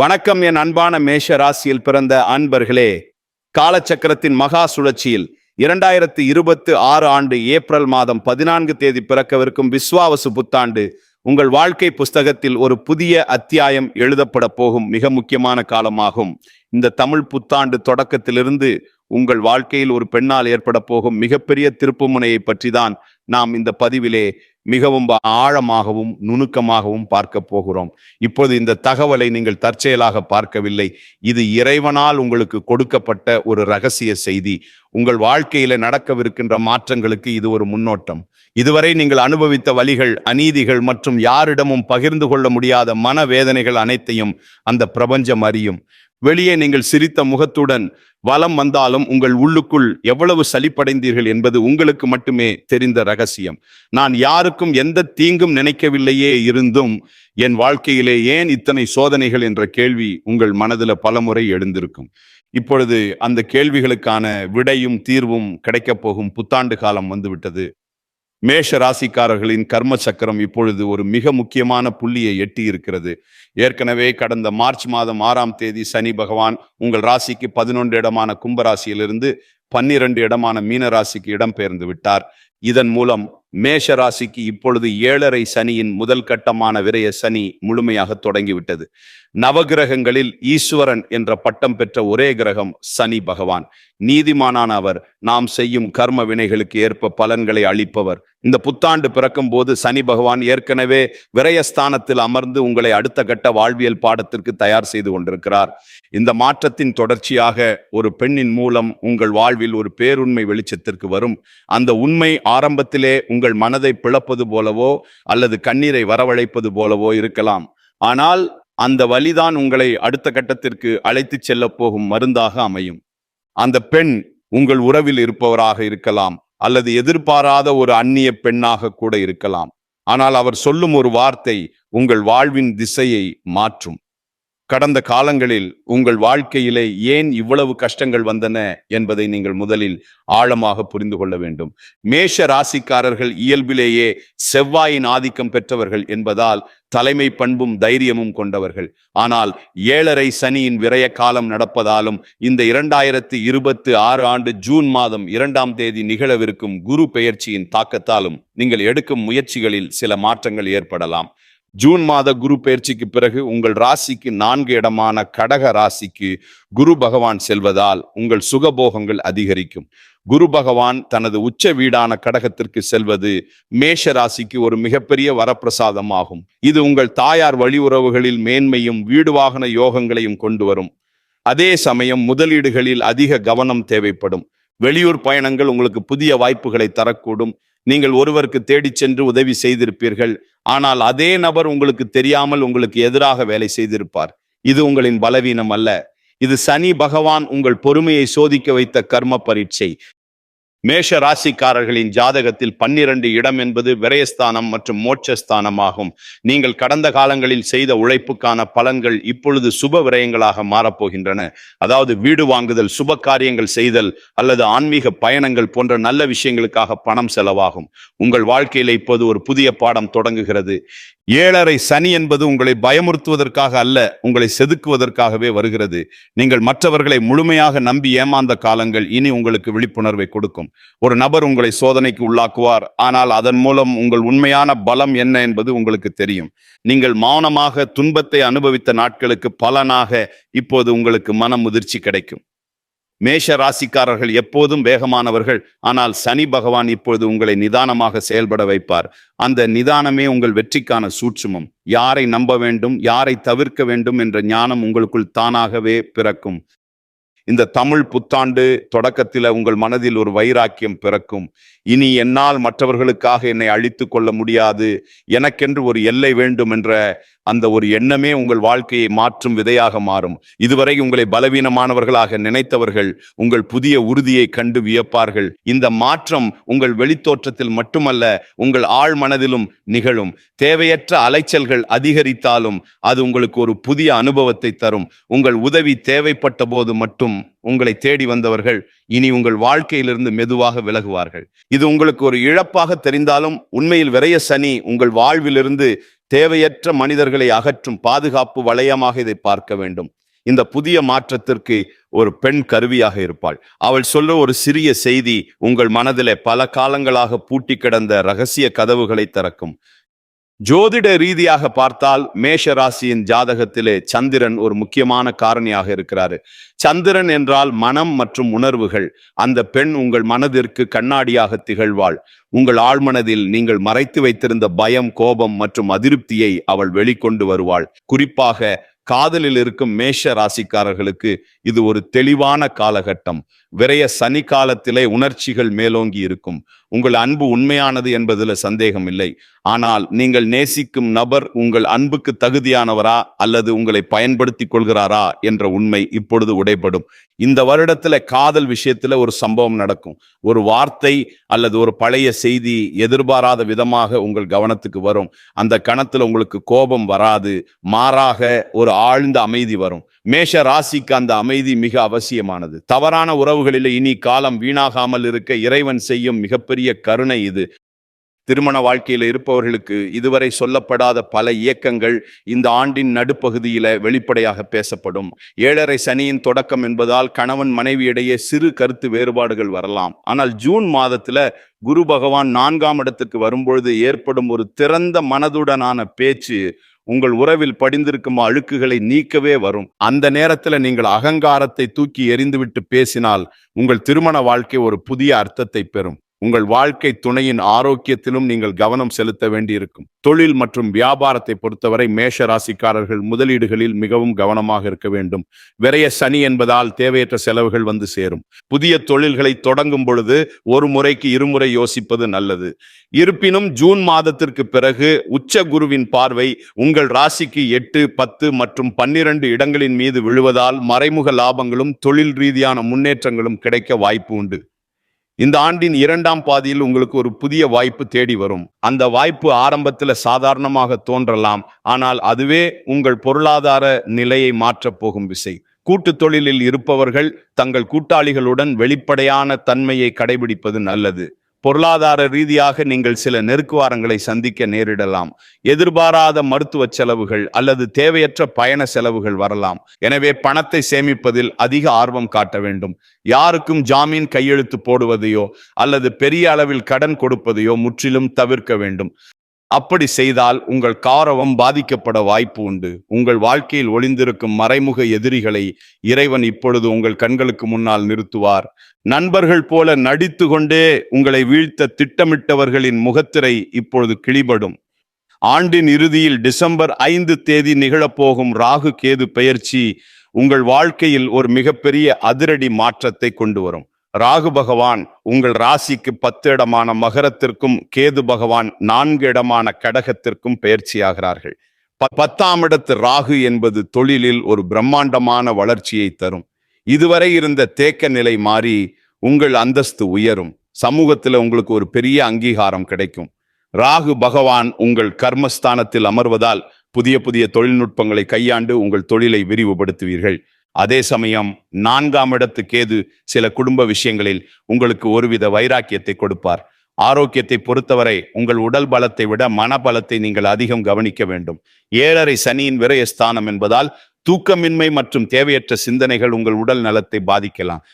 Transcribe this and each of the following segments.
வணக்கம் என் அன்பான மேஷ ராசியில் பிறந்த அன்பர்களே. காலச்சக்கரத்தின் மகா சுழற்சியில் 2026 ஆண்டு ஏப்ரல் மாதம் 14 தேதி பிறக்கவிருக்கும் விஸ்வாவசு புத்தாண்டு உங்கள் வாழ்க்கை புஸ்தகத்தில் ஒரு புதிய அத்தியாயம் எழுதப்பட போகும் மிக முக்கியமான காலமாகும். இந்த தமிழ் புத்தாண்டு தொடக்கத்திலிருந்து உங்கள் வாழ்க்கையில் ஒரு பெண்ணால் ஏற்பட போகும் மிகப்பெரிய திருப்புமுனையை பற்றி தான் நாம் இந்த பதிவிலே மிகவும் ஆழமாகவும் நுணுக்கமாகவும் பார்க்க போகிறோம். இப்போது இந்த தகவலை நீங்கள் தற்செயலாக பார்க்கவில்லை. இது இறைவனால் உங்களுக்கு கொடுக்கப்பட்ட ஒரு ரகசிய செய்தி. உங்கள் வாழ்க்கையில நடக்கவிருக்கின்ற மாற்றங்களுக்கு இது ஒரு முன்னோட்டம். இதுவரை நீங்கள் அனுபவித்த வலிகள், அநீதிகள் மற்றும் யாரிடமும் பகிர்ந்து கொள்ள முடியாத மனவேதனைகள் அனைத்தையும் அந்த பிரபஞ்சம் அறியும். வெளியே நீங்கள் சிரித்த முகத்துடன் வலம் வந்தாலும் உங்கள் உள்ளுக்குள் எவ்வளவு சலிப்படைந்தீர்கள் என்பது உங்களுக்கு மட்டுமே தெரிந்த ரகசியம். நான் யாருக்கும் எந்த தீங்கும் நினைக்கவில்லையே இருந்தும் என் வாழ்க்கையிலே ஏன் இத்தனை சோதனைகள் என்ற கேள்வி உங்கள் மனதில் பலமுறை எழுந்திருக்கும். இப்பொழுது அந்த கேள்விகளுக்கான விடையும் தீர்வும் கிடைக்கப் போகும் புத்தாண்டு காலம் வந்துவிட்டது. மேஷ ராசிக்காரர்களின் கர்ம சக்கரம் இப்பொழுது ஒரு மிக முக்கியமான புள்ளியை எட்டி இருக்கிறது. ஏற்கனவே கடந்த மார்ச் மாதம் 6ஆம் தேதி சனி பகவான் உங்கள் ராசிக்கு 11 இடமான கும்பராசியிலிருந்து 12 இடமான மீன ராசிக்கு இடம்பெயர்ந்து விட்டார். இதன் மூலம் மேஷ ராசிக்கு இப்பொழுது 7.5 சனியின் முதல் கட்டமான விரய சனி முழுமையாக தொடங்கிவிட்டது. நவகிரகங்களில் ஈஸ்வரன் என்ற பட்டம் பெற்ற ஒரே கிரகம் சனி பகவான். நீதிமானான அவர் நாம் செய்யும் கர்ம வினைகளுக்கு ஏற்ப பலன்களை அளிப்பவர். இந்த புத்தாண்டு பிறக்கும் போது சனி பகவான் ஏற்கனவே விரயஸ்தானத்தில் அமர்ந்து உங்களை அடுத்த கட்ட வாழ்வியல் பாடத்திற்கு தயார் செய்து கொண்டிருக்கிறார். இந்த மாற்றத்தின் தொடர்ச்சியாக ஒரு பெண்ணின் மூலம் உங்கள் வாழ்வில் ஒரு பேருண்மை வெளிச்சத்திற்கு வரும். அந்த உண்மை ஆரம்பத்திலே உங்கள் மனதை பிளப்பது போலவோ அல்லது கண்ணீரை வரவழைப்பது போலவோ இருக்கலாம். ஆனால் அந்த வலிதான் உங்களை அடுத்த கட்டத்திற்கு அழைத்து செல்ல போகும் மருந்தாக அமையும். அந்த பெண் உங்கள் உறவில் இருப்பவராக இருக்கலாம் அல்லது எதிர்பாராத ஒரு அந்நிய பெண்ணாக கூட இருக்கலாம். ஆனால் அவர் சொல்லும் ஒரு வார்த்தை உங்கள் வாழ்வின் திசையை மாற்றும். கடந்த காலங்களில் உங்கள் வாழ்க்கையிலே ஏன் இவ்வளவு கஷ்டங்கள் வந்தன என்பதை நீங்கள் முதலில் ஆழமாக புரிந்து கொள்ள வேண்டும். மேஷ ராசிக்காரர்கள் இயல்பிலேயே செவ்வாயின் ஆதிக்கம் பெற்றவர்கள் என்பதால் தலைமை பண்பும் தைரியமும் கொண்டவர்கள். ஆனால் 7.5 சனியின் விரய காலம் நடப்பதாலும் இந்த 2026 ஆண்டு ஜூன் மாதம் 2ஆம் தேதி நிகழவிருக்கும் குரு பெயர்ச்சியின் தாக்கத்தாலும் நீங்கள் எடுக்கும் முயற்சிகளில் சில மாற்றங்கள் ஏற்படலாம். ஜூன் மாத குரு பெயர்ச்சிக்கு பிறகு உங்கள் ராசிக்கு 4 இடமான கடக ராசிக்கு குரு பகவான் செல்வதால் உங்கள் சுகபோகங்கள் அதிகரிக்கும். குரு பகவான் தனது உச்ச வீடான கடகத்திற்கு செல்வது மேஷ ராசிக்கு ஒரு மிகப்பெரிய வரப்பிரசாதம் ஆகும். இது உங்கள் தாயார் வழி உறவுகளில் மேன்மையும் வீடு வாகன யோகங்களையும் கொண்டு வரும். அதே சமயம் முதலீடுகளில் அதிக கவனம் தேவைப்படும். வெளியூர் பயணங்கள் உங்களுக்கு புதிய வாய்ப்புகளை தரக்கூடும். நீங்கள் ஒருவருக்கு தேடி சென்று உதவி செய்திருப்பீர்கள், ஆனால் அதே நபர் உங்களுக்கு தெரியாமல் உங்களுக்கு எதிராக வேலை செய்திருப்பார். இது உங்களின் பலவீனம் அல்ல, இது சனி பகவான் உங்கள் பொறுமையை சோதிக்க வைத்த கர்ம பரீட்சை. மேஷ ராசிக்காரர்களின் ஜாதகத்தில் 12 இடம் என்பது விரயஸ்தானம் மற்றும் மோட்சஸ்தானமாகும். நீங்கள் கடந்த காலங்களில் செய்த உழைப்புக்கான பலன்கள் இப்பொழுது சுப விரயங்களாக மாறப்போகின்றன. அதாவது வீடு வாங்குதல், சுப காரியங்கள் செய்தல் அல்லது ஆன்மீக பயணங்கள் போன்ற நல்ல விஷயங்களுக்காக பணம் செலவாகும். உங்கள் வாழ்க்கையில இப்போது ஒரு புதிய பாடம் தொடங்குகிறது. 7.5 சனி என்பது உங்களை பயமுறுத்துவதற்காக அல்ல, உங்களை செதுக்குவதற்காகவே வருகிறது. நீங்கள் மற்றவர்களை முழுமையாக நம்பி ஏமாந்த காலங்கள் இனி உங்களுக்கு விழிப்புணர்வை கொடுக்கும். ஒரு நபர் உங்களை சோதனைக்கு உள்ளாக்குவார், ஆனால் அதன் மூலம் உங்கள் உண்மையான பலம் என்ன என்பது உங்களுக்கு தெரியும். நீங்கள் மௌனமாக துன்பத்தை அனுபவித்த நாட்களுக்கு பலனாக இப்போது உங்களுக்கு மன முதிர்ச்சி கிடைக்கும். மேஷ ராசிக்காரர்கள் எப்போதும் வேகமானவர்கள், ஆனால் சனி பகவான் இப்பொழுது உங்களை நிதானமாக செயல்பட வைப்பார். அந்த நிதானமே உங்கள் வெற்றிக்கான சூட்சுமம். யாரை நம்ப வேண்டும், யாரை தவிர்க்க வேண்டும் என்ற ஞானம் உங்களுக்குள் தானாகவே பிறக்கும். இந்த தமிழ் புத்தாண்டு தொடக்கத்தில் உங்கள் மனதில் ஒரு வைராக்கியம் பிறக்கும். இனி என்னால் மற்றவர்களுக்காக என்னை அழித்து கொள்ள முடியாது, எனக்கென்று ஒரு எல்லை வேண்டும் என்ற அந்த ஒரு எண்ணமே உங்கள் வாழ்க்கையை மாற்றும் விதையாக மாறும். இதுவரை உங்களை பலவீனமானவர்களாக நினைத்தவர்கள் உங்கள் புதிய உறுதியை கண்டு வியப்பார்கள். இந்த மாற்றம் உங்கள் வெளித்தோற்றத்தில் மட்டுமல்ல, உங்கள் ஆழ் மனதிலும் நிகழும். தேவையற்ற அலைச்சல்கள் அதிகரித்தாலும் அது உங்களுக்கு ஒரு புதிய அனுபவத்தை தரும். உங்கள் உதவி தேவைப்பட்ட போது மட்டும் உங்களை தேடி வந்தவர்கள் இனி உங்கள் வாழ்க்கையிலிருந்து மெதுவாக விலகுவார்கள். இது உங்களுக்கு ஒரு இழப்பாக தெரிந்தாலும் உண்மையில் விரய சனி உங்கள் வாழ்விலிருந்து தேவையற்ற மனிதர்களை அகற்றும் பாதுகாப்பு வளையமாக இதை பார்க்க வேண்டும். இந்த புதிய மாற்றத்திற்கு ஒரு பெண் கருவியாக இருப்பாள். அவள் சொல்ற ஒரு சிறிய செய்தி உங்கள் மனதிலே பல காலங்களாக பூட்டி கிடந்த ரகசிய கதவுகளை திறக்கும். ஜோதிட ரீதியாக பார்த்தால் மேஷ ராசியின் ஜாதகத்திலே சந்திரன் ஒரு முக்கியமான காரணியாக இருக்கிறாரு. சந்திரன் என்றால் மனம் மற்றும் உணர்வுகள். அந்த பெண் உங்கள் மனதிற்கு கண்ணாடியாக திகழ்வாள். உங்கள் ஆழ்மனதில் நீங்கள் மறைத்து வைத்திருந்த பயம், கோபம் மற்றும் அதிருப்தியை அவள் வெளிக்கொண்டு வருவாள். குறிப்பாக காதலில் இருக்கும் மேஷ ராசிக்காரர்களுக்கு இது ஒரு தெளிவான காலகட்டம். விரைய சனி காலத்திலே உணர்ச்சிகள் மேலோங்கி இருக்கும். உங்கள் அன்பு உண்மையானது என்பதில் சந்தேகம் இல்லை. ஆனால் நீங்கள் நேசிக்கும் நபர் உங்கள் அன்புக்கு தகுதியானவரா அல்லது உங்களை பயன்படுத்தி கொள்கிறாரா என்ற உண்மை இப்பொழுது உடைபடும். இந்த வருடத்துல காதல் விஷயத்துல ஒரு சம்பவம் நடக்கும். ஒரு வார்த்தை அல்லது ஒரு பழைய செய்தி எதிர்பாராத விதமாக உங்கள் கவனத்துக்கு வரும். அந்த கணத்துல உங்களுக்கு கோபம் வராது, மாறாக ஒரு ஆழ்ந்த அமைதி வரும். மேஷ ராசிக்கு அந்த அமைதி மிக அவசியமானது. தவறான உறவுகளில் இனி காலம் வீணாகாமல் இருக்க இறைவன் செய்யும் மிகப்பெரிய கருணை இது. திருமண வாழ்க்கையில் இருப்பவர்களுக்கு இதுவரை சொல்லப்படாத பல இயக்கங்கள் இந்த ஆண்டின் நடுப்பகுதியில வெளிப்படையாக பேசப்படும். 7.5 சனியின் தொடக்கம் என்பதால் கணவன் மனைவி இடையே சிறு கருத்து வேறுபாடுகள் வரலாம். ஆனால் ஜூன் மாதத்துல குரு பகவான் 4ஆம் இடத்துக்கு வரும்பொழுது ஏற்படும் ஒரு திறந்த மனதுடனான பேச்சு உங்கள் உறவில் படிந்திருக்கும் அழுக்குகளை நீக்கவே வரும். அந்த நேரத்துல நீங்கள் அகங்காரத்தை தூக்கி எறிந்துவிட்டு பேசினால் உங்கள் திருமண வாழ்க்கை ஒரு புதிய அர்த்தத்தை பெறும். உங்கள் வாழ்க்கை துணையின் ஆரோக்கியத்திலும் நீங்கள் கவனம் செலுத்த வேண்டியிருக்கும். தொழில் மற்றும் வியாபாரத்தை பொறுத்தவரை மேஷ ராசிக்காரர்கள் முதலீடுகளில் மிகவும் கவனமாக இருக்க வேண்டும். விரைய சனி என்பதால் தேவையற்ற செலவுகள் வந்து சேரும். புதிய தொழில்களை தொடங்கும் பொழுது ஒரு முறைக்கு இருமுறை யோசிப்பது நல்லது. இருப்பினும் ஜூன் மாதத்திற்கு பிறகு உச்ச குருவின் பார்வை உங்கள் ராசிக்கு 8, 10 மற்றும் 12 இடங்களின் மீது விழுவதால் மறைமுக லாபங்களும் தொழில் ரீதியான முன்னேற்றங்களும் கிடைக்க வாய்ப்பு உண்டு. இந்த ஆண்டின் 2ஆம் பாதியில் உங்களுக்கு ஒரு புதிய வாய்ப்பு தேடி வரும். அந்த வாய்ப்பு ஆரம்பத்தில் சாதாரணமாக தோன்றலாம், ஆனால் அதுவே உங்கள் பொருளாதார நிலையை மாற்றப் போகும் விசை. கூட்டு தொழிலில் இருப்பவர்கள் தங்கள் கூட்டாளிகளுடன் வெளிப்படையான தன்மையை கடைபிடிப்பது நல்லது. பொருளாதார ரீதியாக நீங்கள் சில நெருக்குவாரங்களை சந்திக்க நேரிடலாம். எதிர்பாராத மருத்துவ செலவுகள் அல்லது தேவையற்ற பயண செலவுகள் வரலாம். எனவே பணத்தை சேமிப்பதில் அதிக ஆர்வம் காட்ட வேண்டும். யாருக்கும் ஜாமீன் கையெழுத்து போடுவதையோ அல்லது பெரிய அளவில் கடன் கொடுப்பதையோ முற்றிலும் தவிர்க்க வேண்டும். அப்படி செய்தால் உங்கள் கௌரவம் பாதிக்கப்பட வாய்ப்பு உண்டு. உங்கள் வாழ்க்கையில் ஒளிந்திருக்கும் மறைமுக எதிரிகளை இறைவன் இப்பொழுது உங்கள் கண்களுக்கு முன்னால் நிறுத்துவார். நண்பர்கள் போல நடித்து கொண்டே உங்களை வீழ்த்த திட்டமிட்டவர்களின் முகத்திரை இப்பொழுது கிழிபடும். ஆண்டின் இறுதியில் டிசம்பர் 5 நிகழப்போகும் ராகு கேது பெயர்ச்சி உங்கள் வாழ்க்கையில் ஒரு மிகப்பெரிய அதிரடி மாற்றத்தை கொண்டு வரும். ராகு பகவான் உங்கள் ராசிக்கு 10 இடமான மகரத்திற்கும், கேது பகவான் 4 இடமான கடகத்திற்கும் பெயர்ச்சியாகிறார்கள். 10ஆம் இடத்து ராகு என்பது தொழிலில் ஒரு பிரம்மாண்டமான வளர்ச்சியை தரும். இதுவரை இருந்த தேக்க நிலை மாறி உங்கள் அந்தஸ்து உயரும். சமூகத்தில் உங்களுக்கு ஒரு பெரிய அங்கீகாரம் கிடைக்கும். ராகு பகவான் உங்கள் கர்மஸ்தானத்தில் அமர்வதால் புதிய புதிய தொழில்நுட்பங்களை கையாண்டு உங்கள் தொழிலை விரிவுபடுத்துவீர்கள். அதே சமயம் 4ஆம் இடத்து கேது சில குடும்ப விஷயங்களில் உங்களுக்கு ஒருவித வைராக்கியத்தை கொடுப்பார். ஆரோக்கியத்தை பொறுத்தவரை உங்கள் உடல் பலத்தை விட மனபலத்தை நீங்கள் அதிகம் கவனிக்க வேண்டும். 7.5 சனியின் விரயஸ்தானம் என்பதால் தூக்கமின்மை மற்றும் தேவையற்ற சிந்தனைகள் உங்கள் உடல் நலத்தை பாதிக்கலாம்.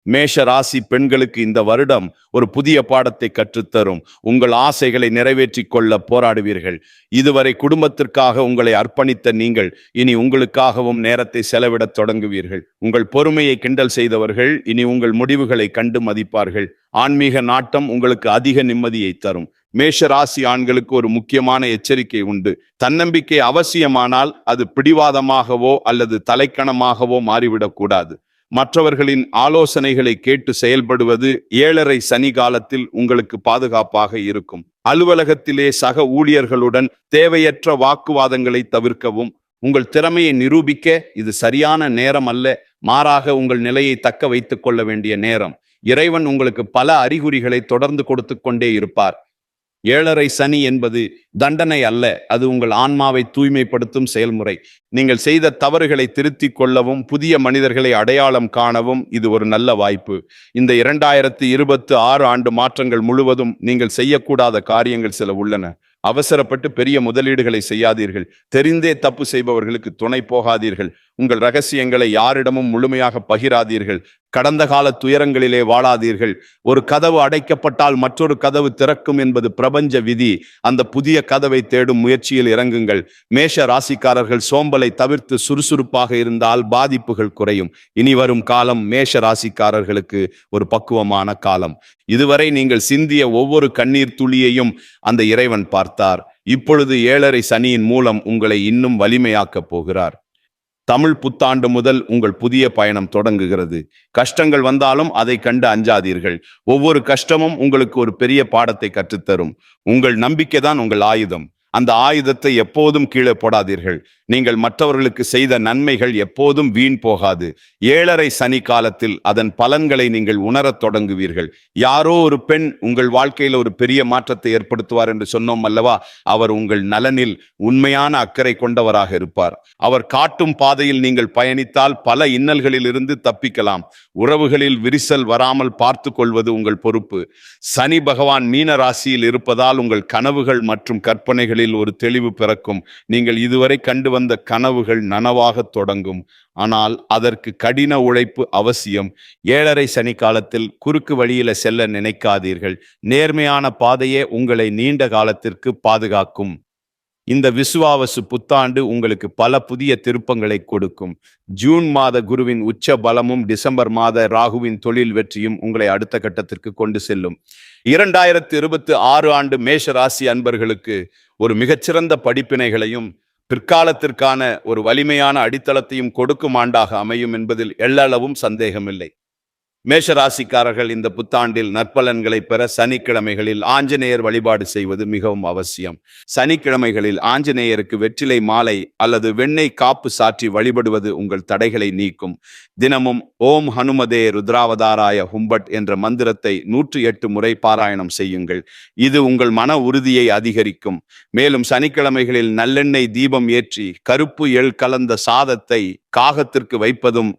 மேஷ ராசி பெண்களுக்கு இந்த வருடம் ஒரு புதிய பாடத்தை கற்றுத்தரும். உங்கள் ஆசைகளை நிறைவேற்றிக் கொள்ள போராடுவீர்கள். இதுவரை குடும்பத்திற்காக உங்களை அர்ப்பணித்த நீங்கள் இனி உங்களுக்காகவும் நேரத்தை செலவிடத் தொடங்குவீர்கள். உங்கள் பொறுமையை கிண்டல் செய்தவர்கள் இனி உங்கள் முடிவுகளை கண்டு மதிப்பார்கள். ஆன்மீக நாட்டம் உங்களுக்கு அதிக நிம்மதியை தரும். மேஷ ராசி ஆண்களுக்கு ஒரு முக்கியமான எச்சரிக்கை உண்டு. தன்னம்பிக்கை அவசியமானால் அது பிடிவாதமாகவோ அல்லது தலைக்கணமாகவோ மாறிவிடக்கூடாது. மற்றவர்களின் ஆலோசனைகளை கேட்டு செயல்படுவது 7.5 சனி காலத்தில் உங்களுக்கு பாதுகாப்பாக இருக்கும். அலுவலகத்திலே சக ஊழியர்களுடன் தேவையற்ற வாக்குவாதங்களை தவிர்க்கவும். உங்கள் திறமையை நிரூபிக்க இது சரியான நேரம் அல்ல, மாறாக உங்கள் நிலையை தக்க வைத்துக் கொள்ள வேண்டிய நேரம். இறைவன் உங்களுக்கு பல அறிகுறிகளை தொடர்ந்து கொடுத்து கொண்டே இருப்பார். 7.5 சனி என்பது தண்டனை அல்ல, அது உங்கள் ஆன்மாவை தூய்மைப்படுத்தும் செயல்முறை. நீங்கள் செய்த தவறுகளை திருத்திக் கொள்ளவும் புதிய மனிதர்களை அடையாளம் காணவும் இது ஒரு நல்ல வாய்ப்பு. இந்த 2026 ஆண்டு மாற்றங்கள் முழுவதும் நீங்கள் செய்யக்கூடாத காரியங்கள் சில உள்ளன. அவசரப்பட்டு பெரிய முதலீடுகளை செய்யாதீர்கள். தெரிந்தே தப்பு செய்பவர்களுக்கு துணை போகாதீர்கள். உங்கள் ரகசியங்களை யாரிடமும் முழுமையாக பகிராதீர்கள். கடந்த கால துயரங்களிலே வாழாதீர்கள். ஒரு கதவு அடைக்கப்பட்டால் மற்றொரு கதவு திறக்கும் என்பது பிரபஞ்ச விதி. அந்த புதிய கதவை தேடும் முயற்சியில் இறங்குங்கள். மேஷ ராசிக்காரர்கள் சோம்பலை தவிர்த்து சுறுசுறுப்பாக இருந்தால் பாதிப்புகள் குறையும். இனி வரும் காலம் மேஷ ராசிக்காரர்களுக்கு ஒரு பக்குவமான காலம். இதுவரை நீங்கள் சிந்திய ஒவ்வொரு கண்ணீர் துளியையும் அந்த இறைவன் பார்த்தார். இப்பொழுது 7.5 சனியின் மூலம் உங்களை இன்னும் வலிமையாக்கப் போகிறார். தமிழ் புத்தாண்டு முதல் உங்கள் புதிய பயணம் தொடங்குகிறது. கஷ்டங்கள் வந்தாலும் அதை கண்டு அஞ்சாதீர்கள். ஒவ்வொரு கஷ்டமும் உங்களுக்கு ஒரு பெரிய பாடத்தை கற்றுத்தரும். உங்கள் நம்பிக்கைதான் உங்கள் ஆயுதம். அந்த ஆயுதத்தை எப்போதும் கீழே போடாதீர்கள். நீங்கள் மற்றவர்களுக்கு செய்த நன்மைகள் எப்போதும் வீண் போகாது. 7.5 சனி காலத்தில் அதன் பலன்களை நீங்கள் உணரத் தொடங்குவீர்கள். யாரோ ஒரு பெண் உங்கள் வாழ்க்கையில் ஒரு பெரிய மாற்றத்தை ஏற்படுத்துவார் என்று சொன்னோம் அல்லவா? அவர் உங்கள் நலனில் உண்மையான அக்கறை கொண்டவராக இருப்பார். அவர் காட்டும் பாதையில் நீங்கள் பயணித்தால் பல இன்னல்களில் இருந்து தப்பிக்கலாம். உறவுகளில் விரிசல் வராமல் பார்த்து கொள்வது உங்கள் பொறுப்பு. சனி பகவான் மீன ராசியில் இருப்பதால் உங்கள் கனவுகள் மற்றும் கற்பனைகளில் ஒரு தெளிவு பிறக்கும். நீங்கள் இதுவரை கண்டு வந்த கனவுகள் நனவாக தொடங்கும். ஆனால் அதற்கு கடின உழைப்பு அவசியம். 7.5 சனி காலத்தில் குறுக்கு வழியில செல்ல நினைக்காதீர்கள். நேர்மையான பாதையே உங்களை நீண்ட காலத்திற்கு பாதுகாக்கும். இந்த விசுவாவசு புத்தாண்டு உங்களுக்கு பல புதிய திருப்பங்களை கொடுக்கும். ஜூன் மாத குருவின் உச்ச பலமும் டிசம்பர் மாத ராகுவின் தொழில் வெற்றியும் உங்களை அடுத்த கட்டத்திற்கு கொண்டு செல்லும். 2026 ஆண்டு மேஷ ராசி அன்பர்களுக்கு ஒரு மிகச்சிறந்த படிப்பினைகளையும் பிற்காலத்திற்கான ஒரு வலிமையான அடித்தளத்தையும் கொடுக்கும் ஆண்டாக அமையும் என்பதில் எள்ளளவும் சந்தேகமில்லை. மேஷராசிக்காரர்கள் இந்த புத்தாண்டில் நற்பலன்களை பெற சனிக்கிழமைகளில் ஆஞ்சநேயர் வழிபாடு செய்வது மிகவும் அவசியம். சனிக்கிழமைகளில் ஆஞ்சநேயருக்கு வெற்றிலை மாலை அல்லது வெண்ணெய் காப்பு சாற்றி வழிபடுவது உங்கள் தடைகளை நீக்கும். தினமும் ஓம் ஹனுமதே ருத்ராவதாராய ஹும்பட் என்ற மந்திரத்தை 108 முறை பாராயணம் செய்யுங்கள். இது உங்கள் மன உறுதியை அதிகரிக்கும். மேலும் சனிக்கிழமைகளில் நல்லெண்ணெய் தீபம் ஏற்றி கருப்பு எள் கலந்த சாதத்தை காகத்திற்கு வைப்பதும்,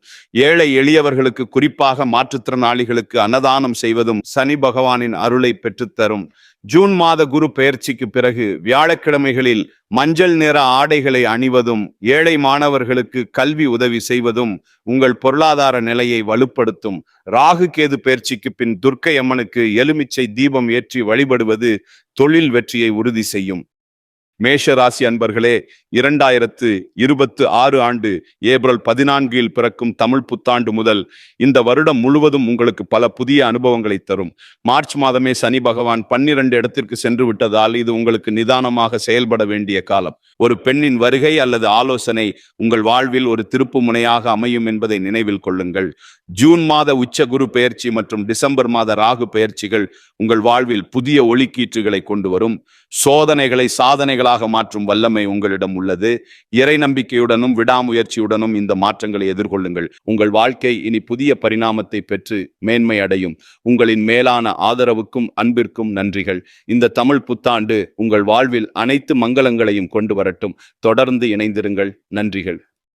ஏழை எளியவர்களுக்கு குறிப்பாக மாற்றுத்திறனாளிகளுக்கு அன்னதானம் செய்வதும் சனி பகவானின் அருளை பெற்றுத்தரும். ஜூன் மாத குரு பெயர்ச்சிக்கு பிறகு வியாழக்கிழமைகளில் மஞ்சள் நிற ஆடைகளை அணிவதும் ஏழை மாணவர்களுக்கு கல்வி உதவி செய்வதும் உங்கள் பொருளாதார நிலையை வலுப்படுத்தும். ராகு கேது பெயர்ச்சிக்கு பின் துர்க்கை அம்மனுக்கு எலுமிச்சை தீபம் ஏற்றி வழிபடுவது தொழில் வெற்றியை உறுதி செய்யும். மேஷ ராசி அன்பர்களே, 2026 ஆண்டு ஏப்ரல் 14 பிறக்கும் தமிழ் புத்தாண்டு முதல் இந்த வருடம் முழுவதும் உங்களுக்கு பல புதிய அனுபவங்களை தரும். மார்ச் மாதமே சனி பகவான் 12 இடத்திற்கு சென்று விட்டதால் இது உங்களுக்கு நிதானமாக செயல்பட வேண்டிய காலம். ஒரு பெண்ணின் வருகை அல்லது ஆலோசனை உங்கள் வாழ்வில் ஒரு திருப்பு முனையாக அமையும் என்பதை நினைவில் கொள்ளுங்கள். ஜூன் மாத உச்ச குரு பெயர்ச்சி மற்றும் டிசம்பர் மாத ராகு பெயர்ச்சிகள் உங்கள் வாழ்வில் புதிய ஒளிக்கீற்றுகளை கொண்டு வரும். சோதனைகளை சாதனைகளாக மாற்றும் வல்லமை உங்களிடம் உள்ளது. இறை நம்பிக்கையுடனும் விடாமுயற்சியுடனும் இந்த மாற்றங்களை எதிர்கொள்ளுங்கள். உங்கள் வாழ்க்கை இனி புதிய பரிணாமத்தை பெற்று மேன்மை அடையும். உங்களின் மேலான ஆதரவுக்கும் அன்பிற்கும் நன்றிகள். இந்த தமிழ் புத்தாண்டு உங்கள் வாழ்வில் அனைத்து மங்களங்களையும் கொண்டு வரட்டும். தொடர்ந்து இணைந்திருங்கள். நன்றிகள்.